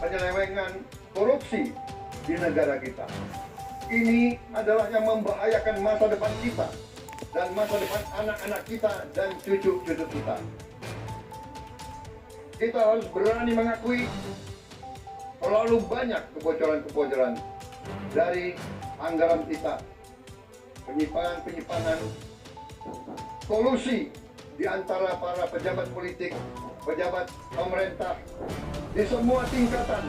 penyelewengan, korupsi di negara kita. Ini adalah yang membahayakan masa depan kita dan masa depan anak-anak kita dan cucu-cucu kita. Kita harus berani mengakui terlalu banyak kebocoran-kebocoran dari anggaran kita, penyimpangan-penyimpangan, kolusi di antara para pejabat politik, pejabat pemerintah di semua tingkatan,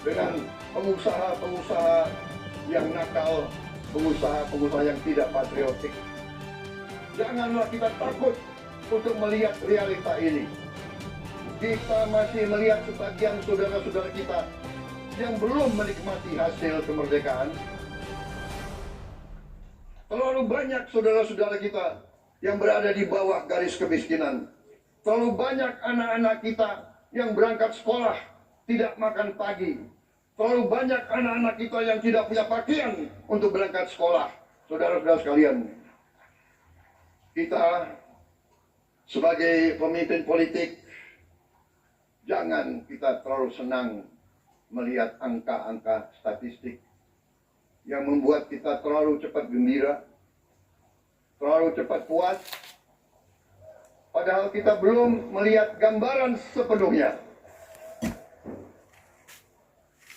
dengan pengusaha-pengusaha yang nakal, pengusaha-pengusaha yang tidak patriotik. Janganlah kita takut untuk melihat realita ini. Kita masih melihat sebagian saudara-saudara kita yang belum menikmati hasil kemerdekaan. Terlalu banyak saudara-saudara kita yang berada di bawah garis kemiskinan. Terlalu banyak anak-anak kita yang berangkat sekolah tidak makan pagi. Terlalu banyak anak-anak kita yang tidak punya pakaian untuk berangkat sekolah. Saudara-saudara sekalian, kita sebagai pemimpin politik, jangan kita terlalu senang melihat angka-angka statistik yang membuat kita terlalu cepat gembira, terlalu cepat puas, padahal kita belum melihat gambaran sepenuhnya.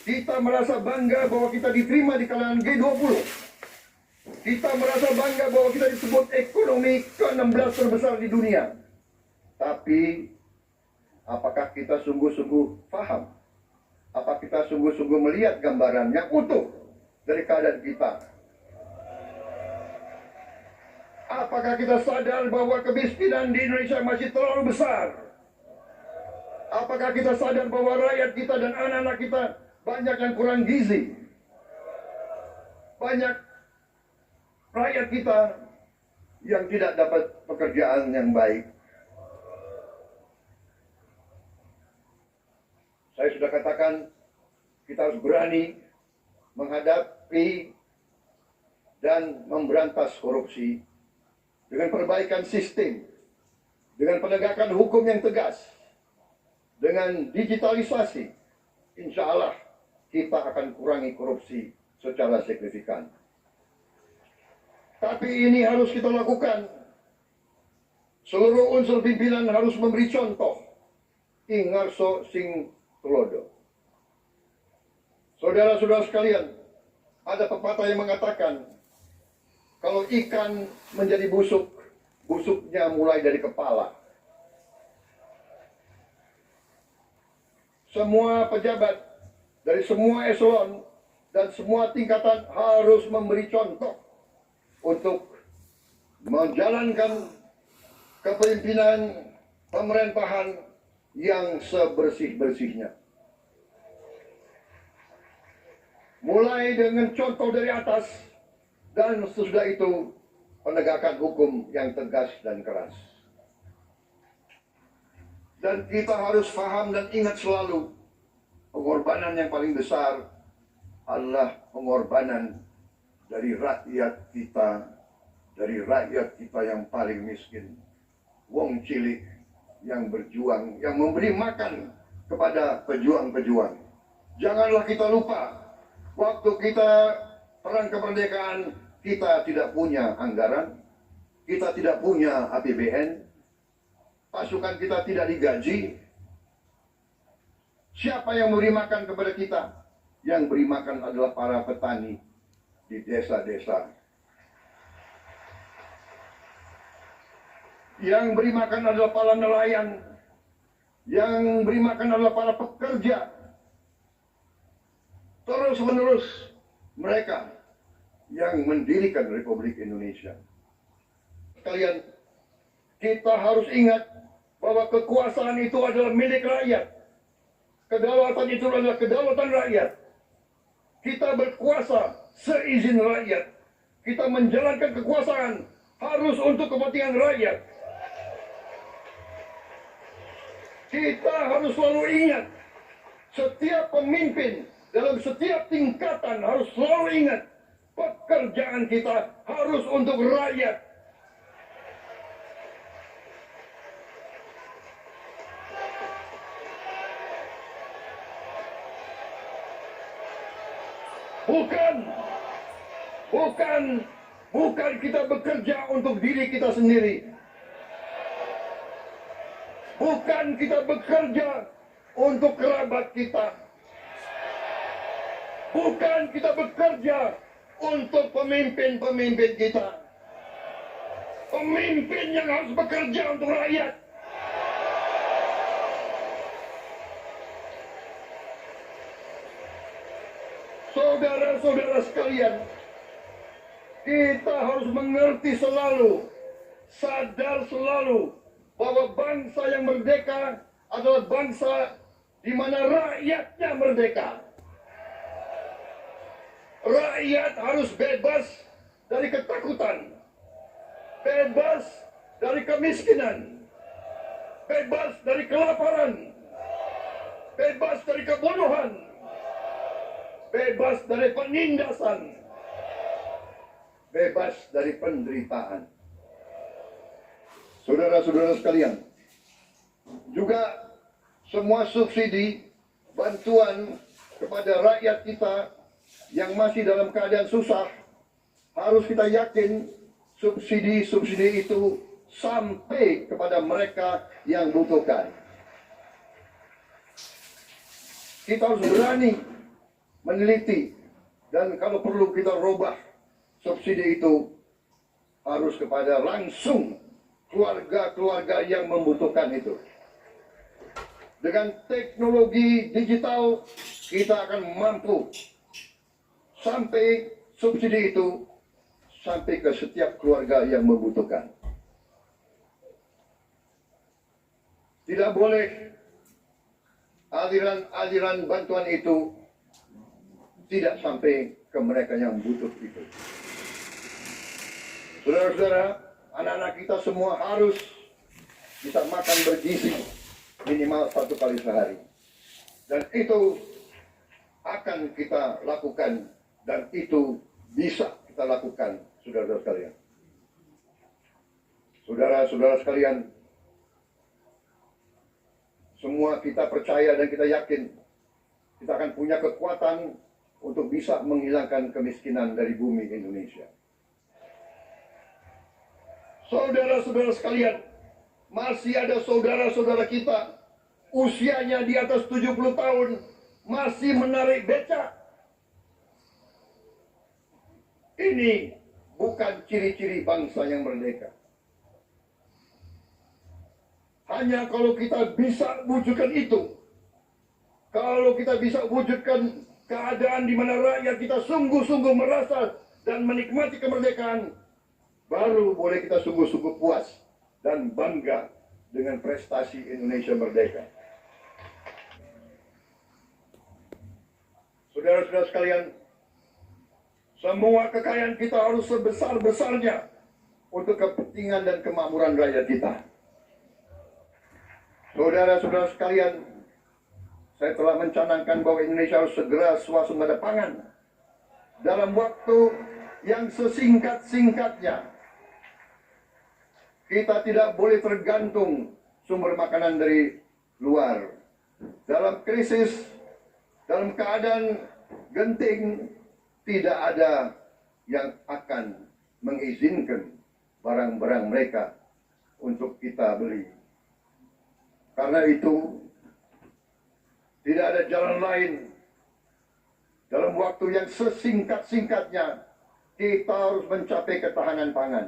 Kita merasa bangga bahwa kita diterima di kalangan G20. Kita merasa bangga bahwa kita disebut ekonomi ke-16 terbesar di dunia. Tapi, apakah kita sungguh-sungguh paham? Apakah kita sungguh-sungguh melihat gambarannya utuh dari keadaan kita? Apakah kita sadar bahwa kemiskinan di Indonesia masih terlalu besar? Apakah kita sadar bahwa rakyat kita dan anak-anak kita banyak yang kurang gizi? Banyak rakyat kita yang tidak dapat pekerjaan yang baik. Saya sudah katakan, kita harus berani menghadapi dan memberantas korupsi dengan perbaikan sistem, dengan penegakan hukum yang tegas, dengan digitalisasi. Insya Allah kita akan kurangi korupsi secara signifikan. Tapi ini harus kita lakukan. Seluruh unsur pimpinan harus memberi contoh. Ingarso sing tulodo. Saudara-saudara sekalian, ada pepatah yang mengatakan, kalau ikan menjadi busuk, busuknya mulai dari kepala. Semua pejabat dari semua eselon dan semua tingkatan harus memberi contoh untuk menjalankan kepemimpinan pemerintahan yang sebersih-bersihnya. Mulai dengan contoh dari atas, dan sesudah itu penegakan hukum yang tegas dan keras. Dan kita harus paham dan ingat selalu, pengorbanan yang paling besar adalah pengorbanan dari rakyat kita yang paling miskin. Wong cilik yang berjuang, yang memberi makan kepada pejuang-pejuang. Janganlah kita lupa, waktu kita perang kemerdekaan, kita tidak punya anggaran, kita tidak punya APBN, pasukan kita tidak digaji. Siapa yang memberi makan kepada kita? Yang beri makan adalah para petani di desa-desa. Yang beri makan adalah para nelayan. Yang beri makan adalah para pekerja. Terus-menerus mereka yang mendirikan Republik Indonesia. Sekalian, kita harus ingat bahwa kekuasaan itu adalah milik rakyat. Kedaulatan itu adalah kedaulatan rakyat. Kita berkuasa seizin rakyat. Kita menjalankan kekuasaan harus untuk kepentingan rakyat. Kita harus selalu ingat, setiap pemimpin dalam setiap tingkatan harus selalu ingat, pekerjaan kita harus untuk rakyat. Bukan, bukan, bukan kita bekerja untuk diri kita sendiri. Bukan kita bekerja untuk kerabat kita. Bukan kita bekerja untuk pemimpin-pemimpin kita. Pemimpin yang harus bekerja untuk rakyat. Saudara-saudara sekalian, kita harus mengerti selalu, sadar selalu bahwa bangsa yang merdeka adalah bangsa di mana rakyatnya merdeka. Rakyat harus bebas dari ketakutan, bebas dari kemiskinan, bebas dari kelaparan, bebas dari kebodohan, bebas dari penindasan, bebas dari penderitaan. Saudara-saudara sekalian, juga semua subsidi, bantuan kepada rakyat kita yang masih dalam keadaan susah, harus kita yakin subsidi-subsidi itu sampai kepada mereka yang butuhkan. Kita harus berani meneliti, dan kalau perlu kita robah subsidi itu harus kepada langsung keluarga-keluarga yang membutuhkan itu. Dengan teknologi digital kita akan mampu sampai subsidi itu sampai ke setiap keluarga yang membutuhkan. Tidak boleh aliran-aliran bantuan itu tidak sampai ke mereka yang butuh itu. Saudara-saudara, anak-anak kita semua harus bisa makan bergizi minimal 1 kali sehari. Dan itu akan kita lakukan, dan itu bisa kita lakukan, saudara-saudara sekalian. Saudara-saudara sekalian, semua kita percaya dan kita yakin kita akan punya kekuatan untuk bisa menghilangkan kemiskinan dari bumi Indonesia. Saudara-saudara sekalian, masih ada saudara-saudara kita usianya di atas 70 tahun masih menarik becak. Ini bukan ciri-ciri bangsa yang merdeka. Hanya kalau kita bisa wujudkan itu, kalau kita bisa wujudkan keadaan di mana rakyat kita sungguh-sungguh merasa dan menikmati kemerdekaan, baru boleh kita sungguh-sungguh puas dan bangga dengan prestasi Indonesia merdeka. Saudara-saudara sekalian, semua kekayaan kita harus sebesar-besarnya untuk kepentingan dan kemakmuran rakyat kita. Saudara-saudara sekalian, saya telah mencanangkan bahwa Indonesia harus segera swasembada pangan dalam waktu yang sesingkat-singkatnya. Kita tidak boleh tergantung sumber makanan dari luar. Dalam krisis, dalam keadaan genting, tidak ada yang akan mengizinkan barang-barang mereka untuk kita beli. Karena itu, tidak ada jalan lain. Dalam waktu yang sesingkat-singkatnya, kita harus mencapai ketahanan pangan.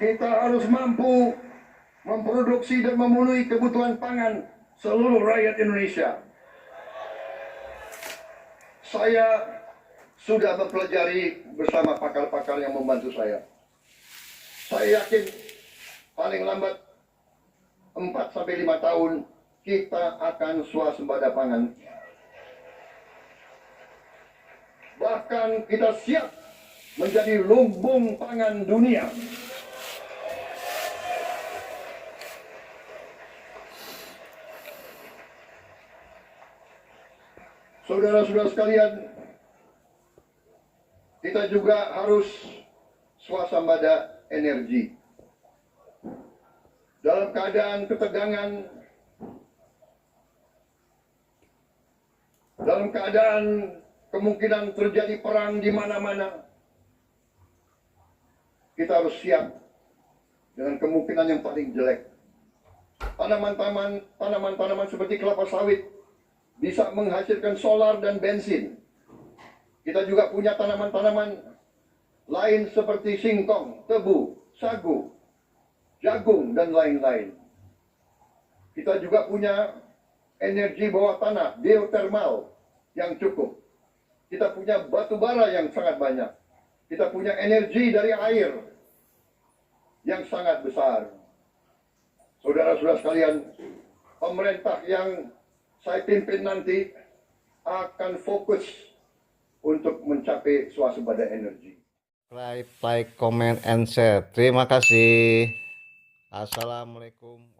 Kita harus mampu memproduksi dan memenuhi kebutuhan pangan seluruh rakyat Indonesia. Saya sudah mempelajari bersama pakar-pakar yang membantu saya. Saya yakin paling lambat 4-5 tahun kita akan swasembada pangan. Bahkan kita siap menjadi lumbung pangan dunia. Saudara-saudara sekalian, kita juga harus swasembada energi. Dalam keadaan ketegangan, dalam keadaan kemungkinan terjadi perang di mana-mana, kita harus siap dengan kemungkinan yang paling jelek. Tanaman-tanaman seperti kelapa sawit bisa menghasilkan solar dan bensin. Kita juga punya tanaman-tanaman lain seperti singkong, tebu, sagu, jagung, dan lain-lain. Kita juga punya energi bawah tanah, geothermal yang cukup. Kita punya batu bara yang sangat banyak. Kita punya energi dari air yang sangat besar. Saudara-saudara sekalian, pemerintah yang saya pimpin nanti akan fokus untuk mencapai swasembada energi. Like, comment, and share. Terima kasih. Assalamualaikum.